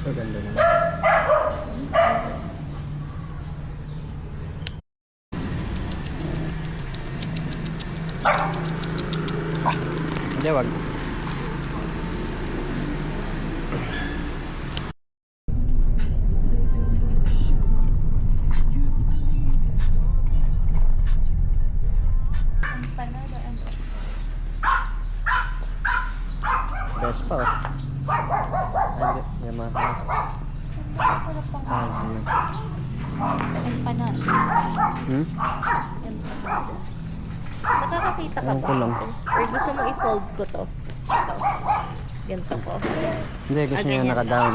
So, ganda naman. Hindi, wag. Best pa, oh. Hindi, Yamaha. Sarap pang Sige. empanada. Nakakakita ka Ewan ba? ko lang. Or gusto mo i-fold ko to? Ito. Ganito po. Hindi, gusto niya ganyan naka-down.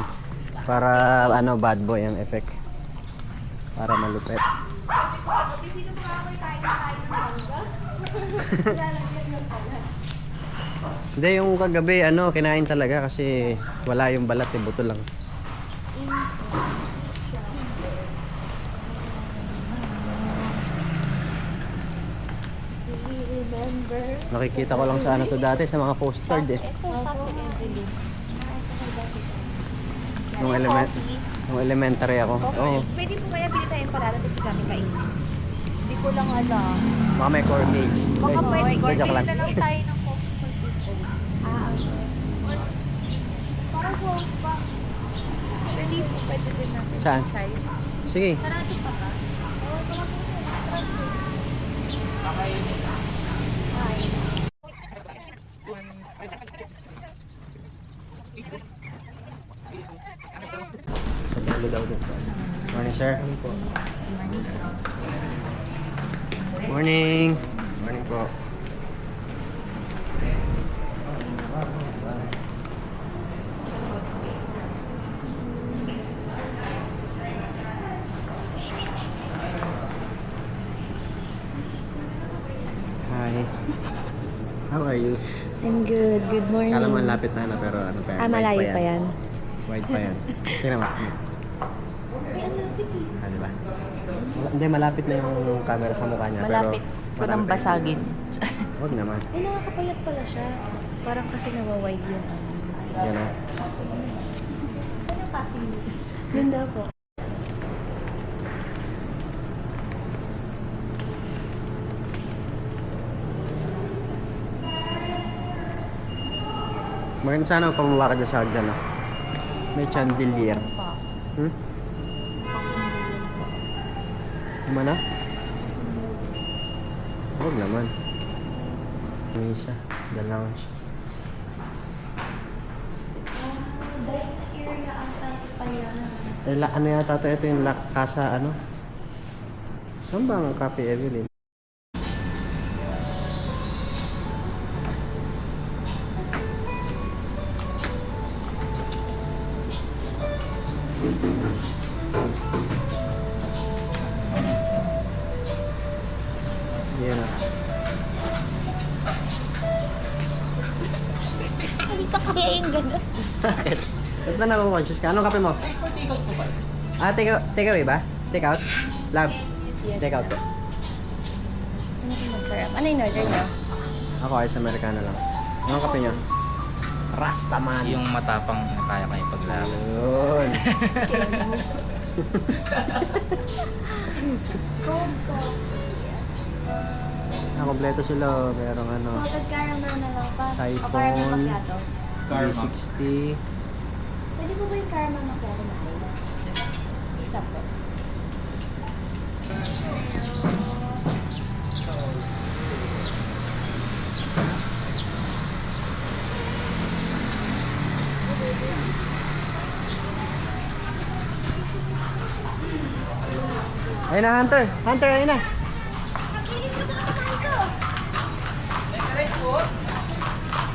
Para ano, bad boy ang effect. Para malupit. Sino ba ako tayo ng mangga? Lalagyan ng pala. Hindi, yung kagabi, ano, kinain talaga kasi wala yung balat, eh, buto lang. Remember? Nakikita ko lang sa ano to dati, sa mga postcard eh. Ito, Papa Evelyn. Nung elementary ako. Oo. Pwede po kaya bili tayong parada kasi kami kainin? Hindi ko lang alam. Baka may cornage. Baka pwede. Joke lang. Na lang tayo ng coffee for people. Okay. Parang close pa. Pwede po, pwede din natin. Saan? Sa'yo. Sige. Sarado pa ka? Oo, tama po. Kakainin. Sa dulo daw din. Morning, sir. Morning. Morning po. Hi. How are you? I'm good. Good morning. Kala mo lapit na pero ano pa yan? Malayo pa yan. Wide pa yan. Tingnan mo. Ay, ang lapit eh. Ah, di ba? Hindi, malapit na yung camera sa mukha niya. Malapit ko nang basagin. Huwag naman. Ay, nakakapayat pala siya. Parang kasi nawawide yung Yan o. Saan ang copy mo? Yun daw po. Maganda sana kung bumaba ka dyan sa hagdan. May chandelier. Pa. Hmm? Ano na? Huwag naman. May isa. The lounge. Dining area ang tayo. Ano yata ito yung Casa ano? Saan ba ang Cafe Evelyn? Yan na. Hindi pa kaya yung gano'n. Bakit? Ba't ba naku-conscious ka? Anong kape mo? Take out po ba? Ah, take away ba? Take out? Love? Yes. Take out po. Ano yung masarap? Ano yung order niyo? Ako ayos Americano lang. Anong kape niyo? Rastaman. Yung matapang na kaya kayo paglaban. Yun. Cold coffee. Kompleto sila. Merong ano. Salted caramel na lang pa. Siphon. O caramel macchiato. 360. Pwede po ba yung caramel macchiato na ice? Isa po. Ayun na, Hunter. Hunter, ayun na.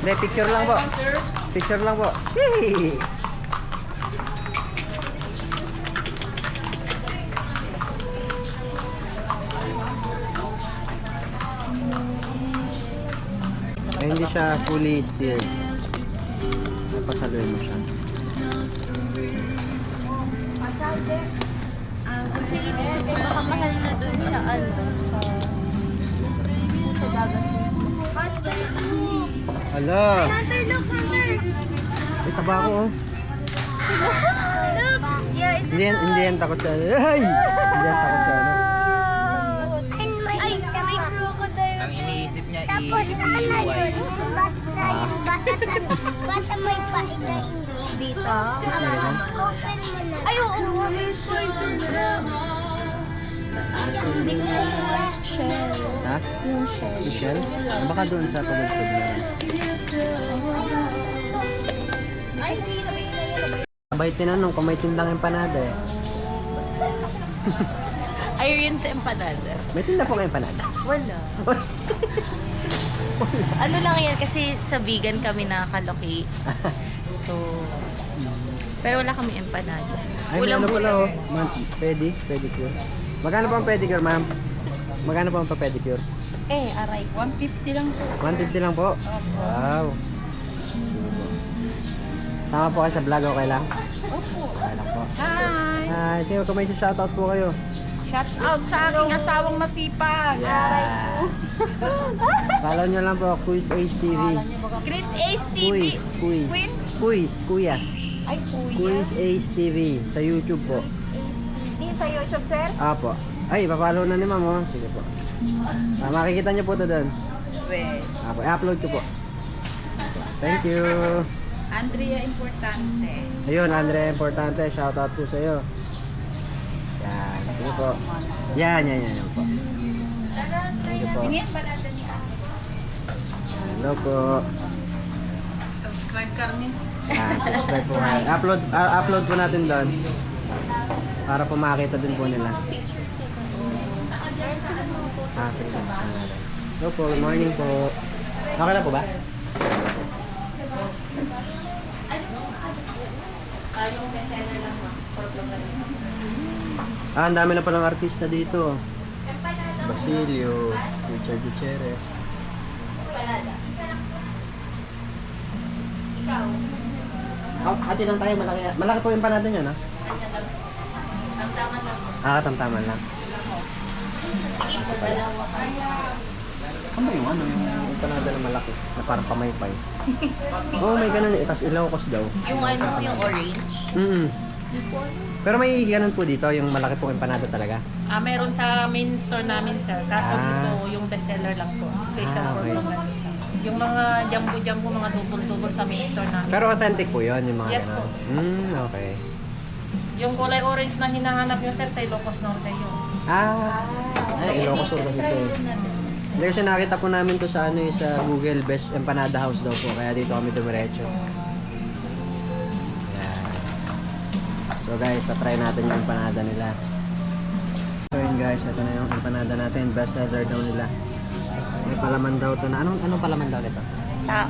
Hindi, picture lang po. Picture lang po. Yay! Ay, hindi siya fully steered. Napasaloy mo siya. Kasi inisip ko baka mahal na dun sa ano, sa dagat. Hala! Hunter, look, Hunter! May tabako oh. Look! Yeah, it's Hindi yan takot sa ano. Ay! Hindi yan takot sa ano. Ay, may crocodile. Ang iniisip niya Tapos ano i-iway. yun? Basta may pasta Dito. Open mo na. Ay, oo, may spider. Hindi ko siya shell. Ha? Yung shell. Michelle? Baka doon sa tumugtog na. Ay, Sabay tinanong kung may tindang empanada eh. Irene's empanada. May tinda po kayo empanada? Wala. Ano lang yan, kasi sa vegan kami nakakaloki. So, pero wala kami empanada. Ay, may ano pala oh. Ma'am, pedicure. Magkano po ang pedicure, ma'am? Magkano po ang pedicure? Aray. 150 lang po. 150 lang po? Wow. Sige po. Sama po kayo sa vlog, okay lang? Opo. Okay lang po. Hi! Hi, sige, kung may shoutout po kayo. Shout out sa aking asawang masipag. Aray ko. Follow nyo lang po, Quiz Ace TV. Chris Ace TV. Quiz. Queen? Quiz, kuya. Ay, kuya. Quiz Ace TV sa YouTube po. Di sa YouTube, sir? Apo. Ay, papalo na ni ma'am oh. Sige po. Makikita nyo po ito doon. Wes. Apo, i-upload ko po. Thank you. Andrea Importante. Ayun, Andre, importante. Shoutout po sa iyo. Yan, sige po. Yan po. Thank you po. Tingin ba natin ni Hello po. Subscribe ka rin. Yan, subscribe po. Upload po natin doon. Para po makita din po nila. Sige. Hello po, good morning po. Okay na po ba? Yung bestseller lang mo. Ang dami na palang artista dito. Basilio, Richard Gutierrez. Ikaw. Ate lang tayo, malaki po yung panada niya, no? Tamtaman lang mo. Tamtaman lang. Sige po, dalawa. Saan ba yung ano, yung panada na malaki? Na parang pamaypay. Oo, may ganun eh. Tapos Ilocos daw. Yung ano, yung orange. Hindi po ano. Pero may ganun po dito, yung malaki pong empanada talaga. Meron sa main store namin, sir. Kaso Ah. ito, yung bestseller lang po. Special Ah, okay. for Longganisa. Yung mga jumbo-jumbo, mga double-double sa main store namin. Pero authentic po yun, yung mga Yes ganun. Okay. Yung kulay orange na hinahanap nyo, sir, sa Ilocos Norte yun. Ilocos Sur kasi ito. Hindi kasi nakita po namin to sa ano sa Google Best Empanada House daw po. Kaya dito kami dumiretso. Yan. So guys, try natin yung empanada nila. So yun guys, ito na yung empanada natin. Best seller daw nila. May palaman daw to na. Anong palaman daw nito? Tao.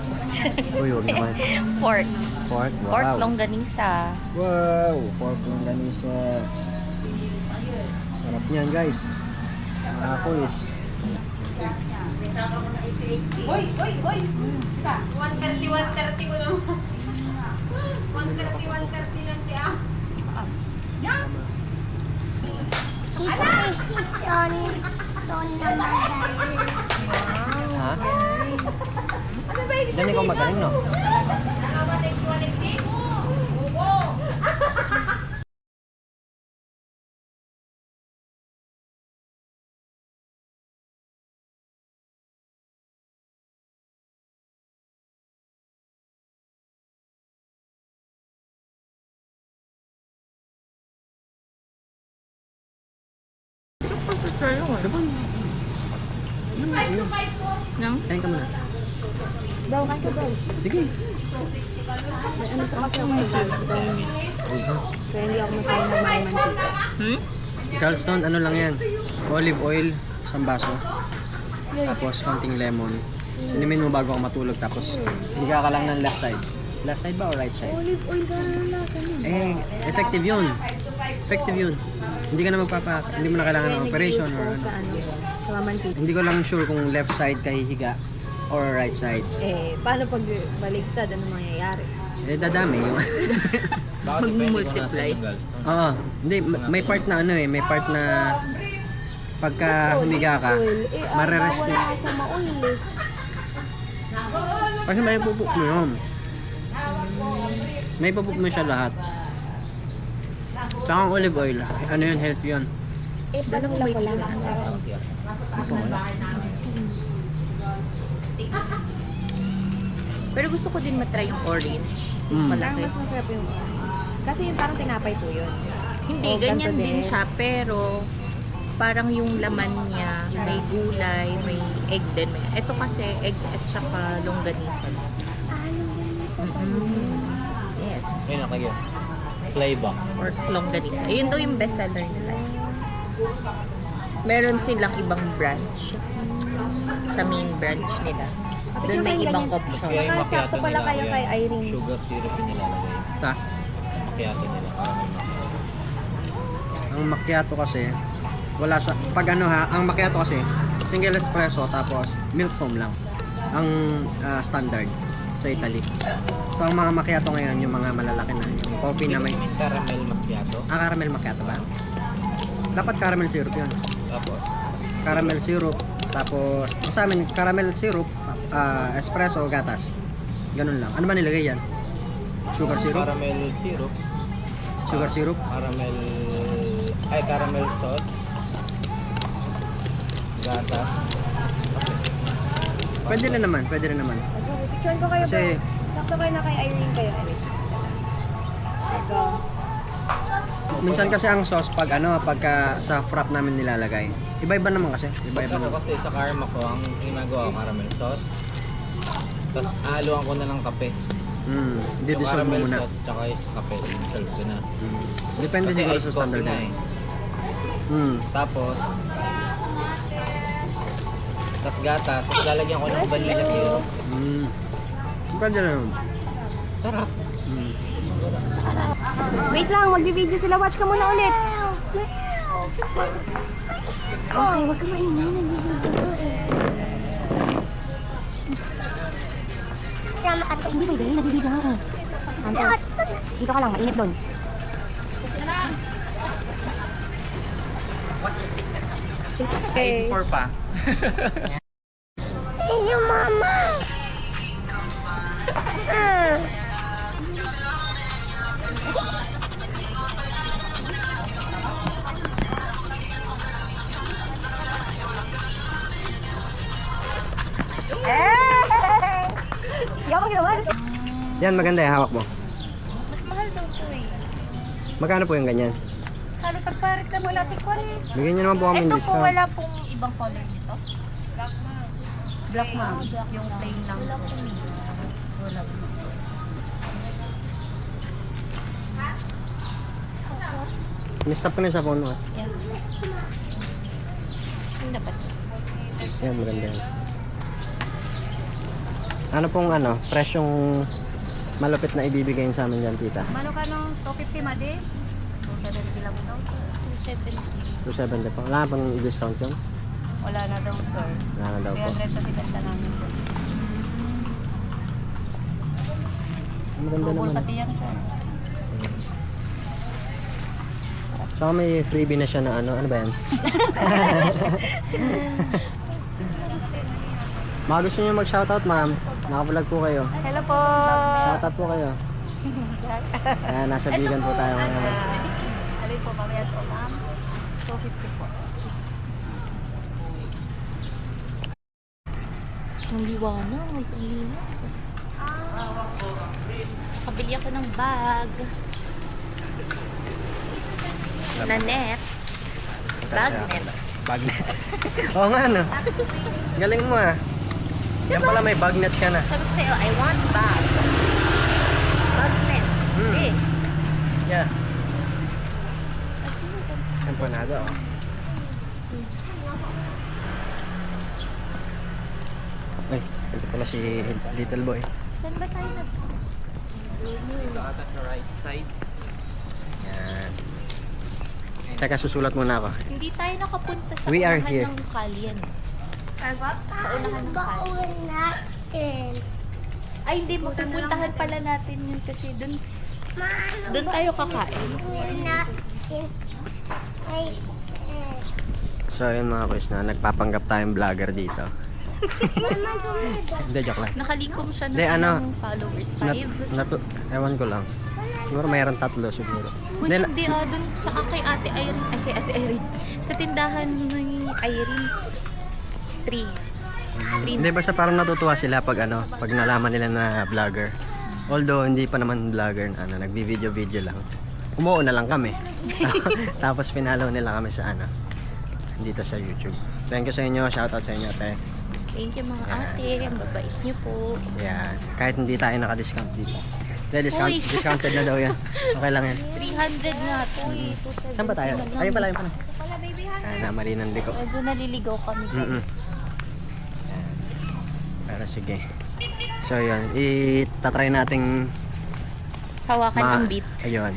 Uy, huwag naman. Pork. Pork? Wow. Pork longganisa. Wow! Pork longganisa. Sarap niyan guys. Tapos, Hoy! 130 ko naman. 130 lang siya. Tito, this is on Tonamada. ha? Diyan ikaw magaling, no? Nang? Kain ka muna. Daw, kain ka daw. Sige. Ano pa kasi ako may gallstone. Kaya hindi ako masayin na may mantika. Gallstone, ano lang yan? Olive oil, isang baso. Tapos, konting lemon. Inumin mo bago ka matulog. Tapos, higa ka lang ng left side. Left side ba o right side? Olive oil ka na nasa mo. Effective yun. Effective yun. Hindi ka na hindi mo na kailangan ng operation or ano. Sa ano, sa mantika. Hindi ko lang sure kung left side ka hihiga or right side. Paano pag baligtad? Ano mangyayari? Dadami yung Bakit depende kung Mag-multiply. nasa yung gallstone? Oo. Hindi, may part na ano eh. May part na pagka humiga ka, marerestrict. Wala sa maul eh. Kasi may pupuk mo yun. May pupuk mo siya lahat. Tsaka ang olive oil, ano yun, health yun. Eh, Dala mo ba yung isa? Ito wala. Pero gusto ko din matry yung orange. Mm. Parang Malaki. mas masarap yung kasi yung parang tinapay po yun. Hindi, Oh, ganyan ganito din din. siya. Pero parang yung laman niya, may gulay, may egg din. Ito kasi egg at saka longganisa. Yes. Ayun, nakagyan. Flavor. Or longganisa. Yun daw yung best seller nila. Meron silang ibang branch. Sa main branch nila. Doon may ibang option. Kaya yung macchiato Sakto pala nila, kayo kay kaya Irene. sugar syrup yung nilalagay. Ta. Macchiato nila. Ang macchiato kasi, wala siya. Pag ano ha, ang macchiato kasi, single espresso tapos milk foam lang. Ang standard sa Italy. So ang mga macchiato ngayon, yung mga malalaki na, yung coffee na may... May caramel macchiato. Caramel macchiato ba? Dapat caramel syrup yun. Tapos, Caramel syrup, tapos sa amin caramel syrup, espresso, gatas. Ganun lang. Ano ba nilagay yan? Sugar syrup? caramel syrup. Sugar syrup? Caramel sauce. Gatas. Pwede rin naman, pwede rin naman. Picture ko kayo Kasi- ba? Sakto kayo na kay Irene kayo. Ikaw. Minsan kasi ang sauce pagka sa frap namin nilalagay. Iba-iba naman kasi. Iba-iba Ako naman. kasi sa karma ko, ang ginagawa ko caramel sauce. Tapos haluan ko na ng kape. Hmm, Yung didissolve mo caramel muna. sauce tsaka kape, i-dissolve ko na. Depende Kasi siguro iced sa coffee standard na mo. eh. Hmm. Tapos gatas, tapos lalagyan ko ng vanilla syrup. Hmm. Pwede rin naman. Sarap. Hmm. Wait lang, mag-video sila. Watch ka muna ulit. Okay, wag ka maingay. Nag-video eh. Siya makatulog. Hindi pwede, nag-video ako. Dito ka lang, mainit doon. Okay. 84 pa. Yung mama. Ah. Yawa ka naman. Yan, maganda yung hawak mo. Mas mahal daw po eh. Magkano po yung ganyan? Halos sa Paris lang wala tikwan eh. Bigyan nyo naman po kami Ito po, discount. wala pong ibang color nito. Black ma'am. Yung plain lang. Wala po. Wala po. Nistop ko na sa phone mo. Yan. Yung dapat. Yan, maganda yan. Ano pong presyong malupit na ibibigay sa amin dyan, tita? Mano ka nung 250 madi? 270 lang daw sir. 270. 270 po. Wala pang discount yun? Wala na daw sir. Wala na daw po. 300 kasi benta namin. Ang maganda Double naman. kasi yan sir. Saka may freebie na siya na ano ba yan? Mga gusto nyo mag-shoutout, ma'am. Naka-vlog po kayo. Hello po. Shoutout po kayo. Ayan, nasa vegan po tayo ngayon. Alin po mamaya po ma'am? 250 po. Ang liwanag, ang linaw. Kabili ako ng bag. Na net. Bagnet. Bagnet. Oo nga, no? Galing mo, ah. Yan pala may bagnet ka na. Sabi ko sa'yo, I want bag. Bagnet. Hmm. This. Yeah. Empanada, oh. Ay, ito pala si Little Boy. Saan ba tayo na? Ata sa right sides. Yan. Teka, susulat muna ako. Hindi tayo nakapunta sa We are unahan here. ng Kalyan. Sa unahan ng Kalyan. Baulan natin. Ay, hindi. Pupuntahan pala natin yun kasi dun Maano Doon tayo kakain. na? Ay, So yun mga kuys na, nagpapanggap tayong vlogger dito. mama gumida. Hindi, joke lang. Nakalikom siya Hindi, ng ano, ilang followers. 5. Ewan ko lang. Siguro mayroon 3 siguro. Uy, Hindi, hindi doon sa kay Ate Irene. Ay, kay Ate Irene. Sa tindahan ni Irene. 3. Hindi, basta parang natutuwa sila pag pag nalaman nila na vlogger. Although hindi pa naman vlogger na nagbi-video lang. Umuuna lang kami. Tapos pinalo nila kami sa dito sa YouTube. Thank you sa inyo, shoutout sa inyo, ate. Thank you mga ate. Ang babait niyo po. Yan. Kahit hindi tayo naka-discount dito. Hindi, Uy. discounted na daw yan. Okay lang yan. 300 nga to eh. Saan ba tayo? 270 na lang. Ayun pala, ayun pala. Wala, baby, ha? Na mali ng liko. Medyo naliligaw kami. Mm-mm. Pero sige. So yun, itatry nating Hawakan ang beat. Ayun.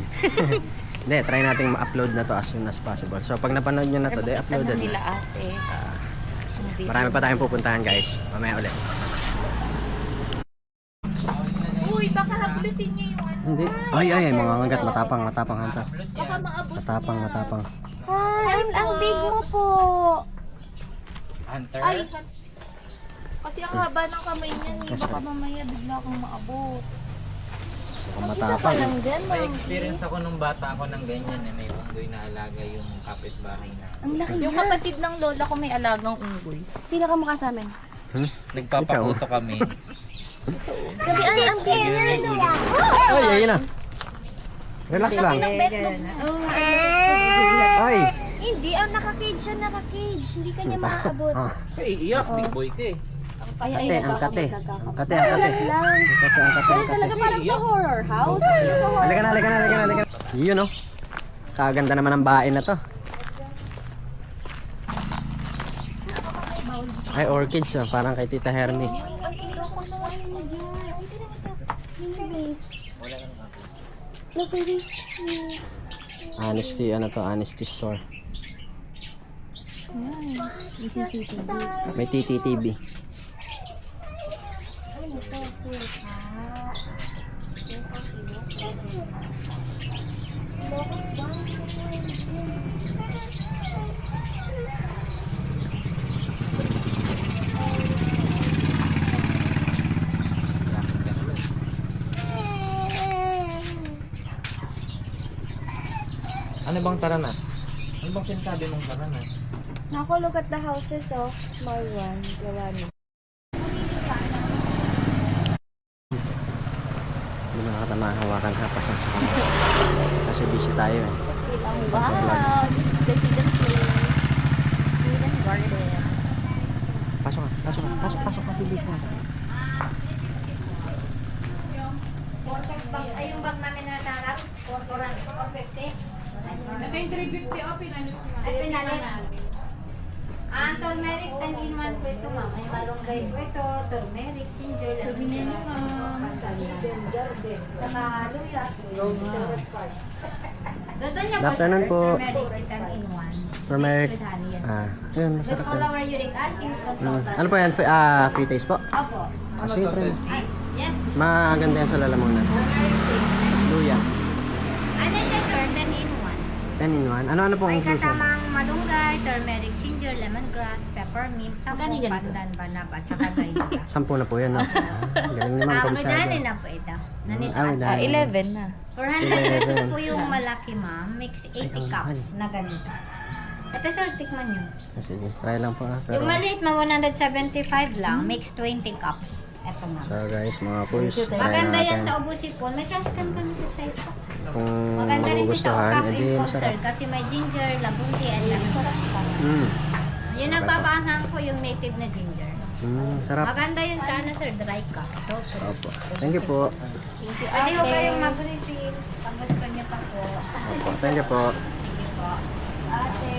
Hindi, try nating ma-upload na to as soon as possible. So pag napanood nyo na to, Mabait uploaded naman nila na. ate. Ang video. Marami pa tayong pupuntahan guys. Mamaya ulit. Uy, baka hablutin niyo yung ano. Hindi. Ay, mga ngagat. Matapang hanta. Baka maabot Matapang. Ay, ang big mo po. Hunter? Ay, kasi ang haba ng kamay niya eh. Baka mamaya bigla akong maabot. Matapang. May experience ako nung bata ako ng ganyan eh. May unggoy na alaga yung kapitbahay na. Ang laki Yung niya. kapatid ng lola ko may alagang unggoy. Sino ka mukha sa amin? Nagpapaputo kami. Sabi, ang big niya. Ay, ayun na. Relax lang. Ng betlog. Ay. Hindi, naka-cage siya, naka-cage. Hindi ka niya maaabot. Ah. Iyak, big boy ka eh. Ay, Angkate. lang. Pero talaga parang sa horror house. Sa horror. Halika na. Yun oh. Kaganda naman ng bahay na to. Ay, orchids oh. Parang kay Tita Hermie. Look, baby. Honesty store. May CCTV. May TTTV. Ano bang tara na? Ano bang sinasabi mong tara na? Naku, look at the houses of small one. Gawa niyo. Hindi mo nakatama hawakan ha. Pasensya ka na. Kasi busy tayo eh. Wow, this is the hidden place. Hidden garden. Pasok ka. Bilis na. Ay, yung bag namin na tarap, 450. Ito yung 350 o, pinalit ko. Ay, pinalit. Ang turmeric, 10 in 1 po ito, ma'am. May malunggay po ito, turmeric, ginger, lemon. niyo, ma'am. Saka luya. Gusto niya Good afternoon po. Turmeric, 10 in 1. Turmeric. Mixed with honey, yes. Yun, Good masarap for yan. lower uric acid, control blood. Ano po yan? Free taste po? Opo. Sige, friend. Ay, yes. Maganda yan sa lalamunan. Luya. Ano siya, sir? 10 in 1. 10 in 1. Ano pong May inclusion? kasamang malunggay, turmeric, ginger, lemongrass, peppermint, sampung, pandan, banaba, tsaka gaynora. 10 na po yan. No? Galing naman With komisado. honey na po ito. Nanito with at honey. 11 na. 400 pesos po yung malaki, ma'am. Mix 80 Ay, cups na ganito. Ito, sir, tikman nyo. Sige, try lang po ah. Pero, Yung maliit, ma 175 lang. Mix 20 cups. Ito, ma'am. so guys, mga pulis, try Maganda yan natin. sa ubusipon. May trash can kami sa side po. Kung Maganda rin siya sa magugustuhan, cough edi and cold, sir. masarap. Kasi may ginger, labuti, and lemongrass. Yung nagpapaanghang ko yung native na ginger. Sarap. Maganda yun sa ano, sir, dry cough. So, Opo. Thank you po. pwede ko kayong mag-refill pag gusto niyo pa po. Opo. Thank you po. Thank you po. Ate.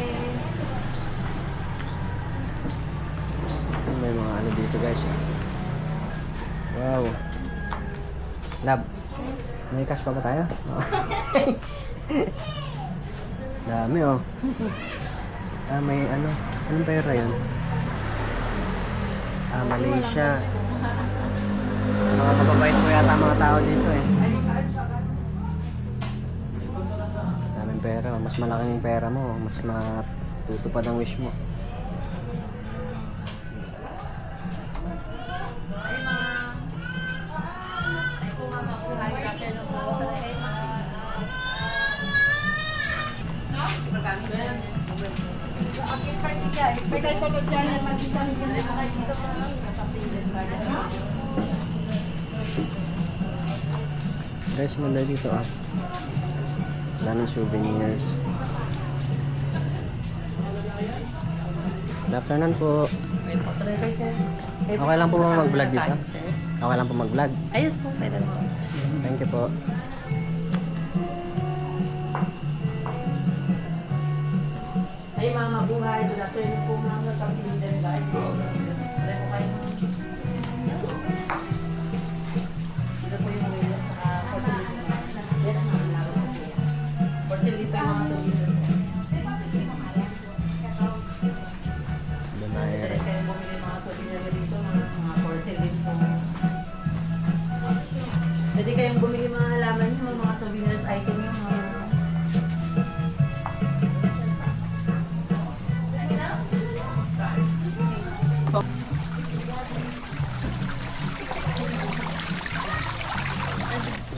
May mga ano dito guys. Wow. Lab. May cash pa ba tayo? Dami oh. May ano. Anong pera yun? Malaysia. Mga mababait po yata mga tao dito eh. pera. Mas malaking yung pera mo, mas matutupad ang wish mo. Guys, manda dito ah. Daming souvenirs. Good afternoon po. Okay lang po ba mag-vlog dito? Okay lang po mag-vlog? Ayos po, pwede mo. Thank you po. Ay, mga mabuhay. Good afternoon po mga kapilidan guys. Dito po kayo. Dito po yung ulo sa porcelita. Yan ang mga laro. Porcelita mga tuloy. Lumayan. Pwede kayo bumili mga souvenir dito, mga porcelain po. Pwede kayong bumili mga halaman nyo, mga souvenirs item nyo.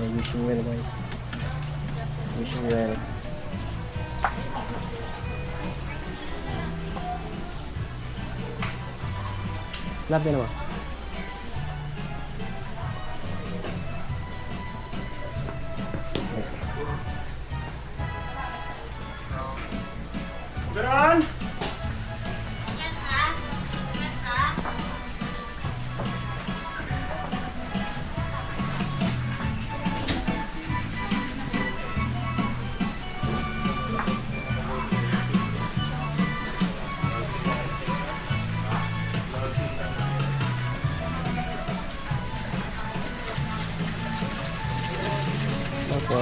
I wish you well, guys. Wish you well. Love din naman. Opo.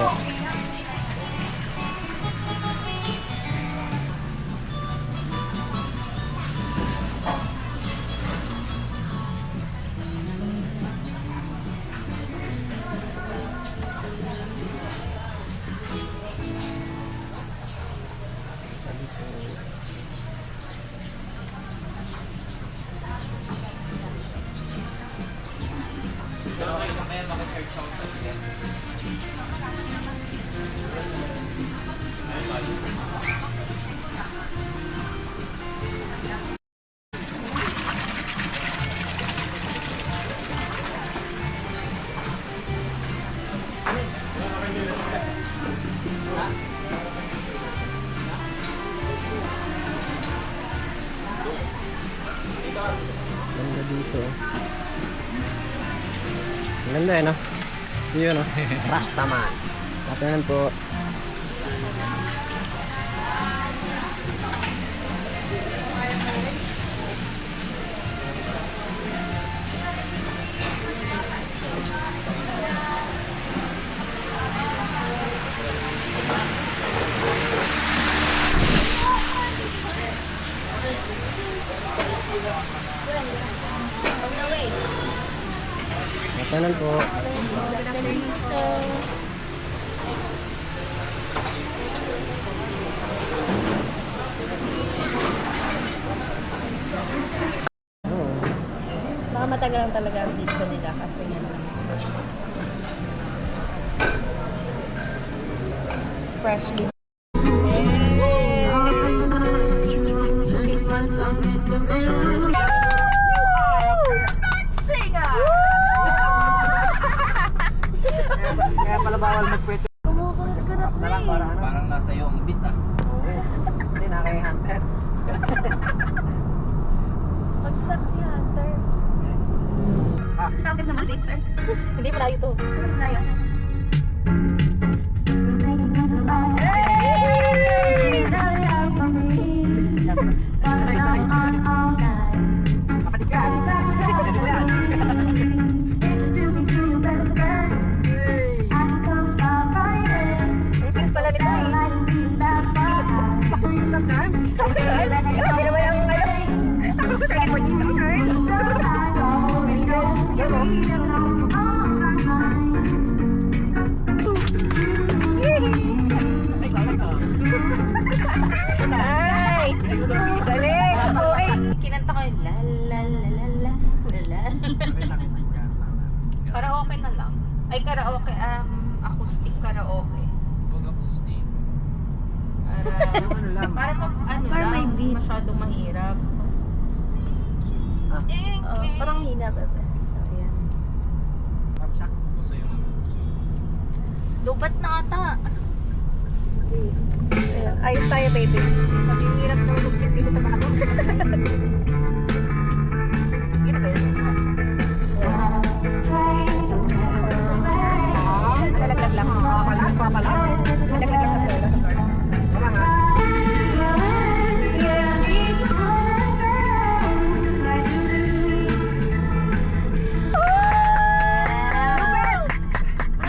Ganda dito. Ang ganda eh, no? Yun, no? Rastaman. Afternoon po. Afternoon po. Baka matagal lang talaga ang pizza nila kasi freshly. Kaya pala bawal magpweto. Kumukulit ko na po Na lang para ano? Parang nasa iyo ang beat ah. Hindi na kay Hunter. Pagsak si Hunter. Kapit naman, sister. Hindi malayo to. Malayo. Pala nito Ay, karaoke. Acoustic karaoke. Huwag ako stay. Para, Yung ano lang. para Para may beat. masyadong mahirap. Parang hina, bebe. Ayan. Ramsak. Gusto yung... Lubat na ata. Ayan. Ayos tayo, baby. Sabi yung hirap na lupit dito sa bato. Yun na ba yun? Nalaglag lang. Nalaglag lang sa pera. Wala nga.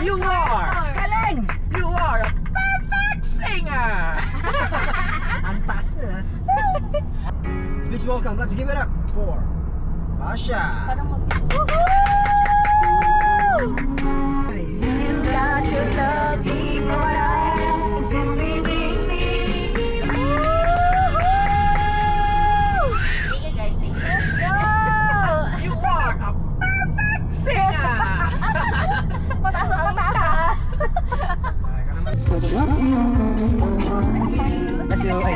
You are! Galing! You are a perfect singer! Ang taas na. Please welcome. Let's give it up for Pasha. Parang You got to love me more than simply being me. Sige guys, thank you. You are a perfect singer! Mataas ang mataas. Kasi ay.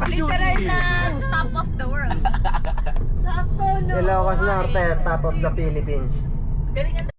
Literal na top of the world. Sakto, no? Ilocos Norte, top of the Philippines. Galing ang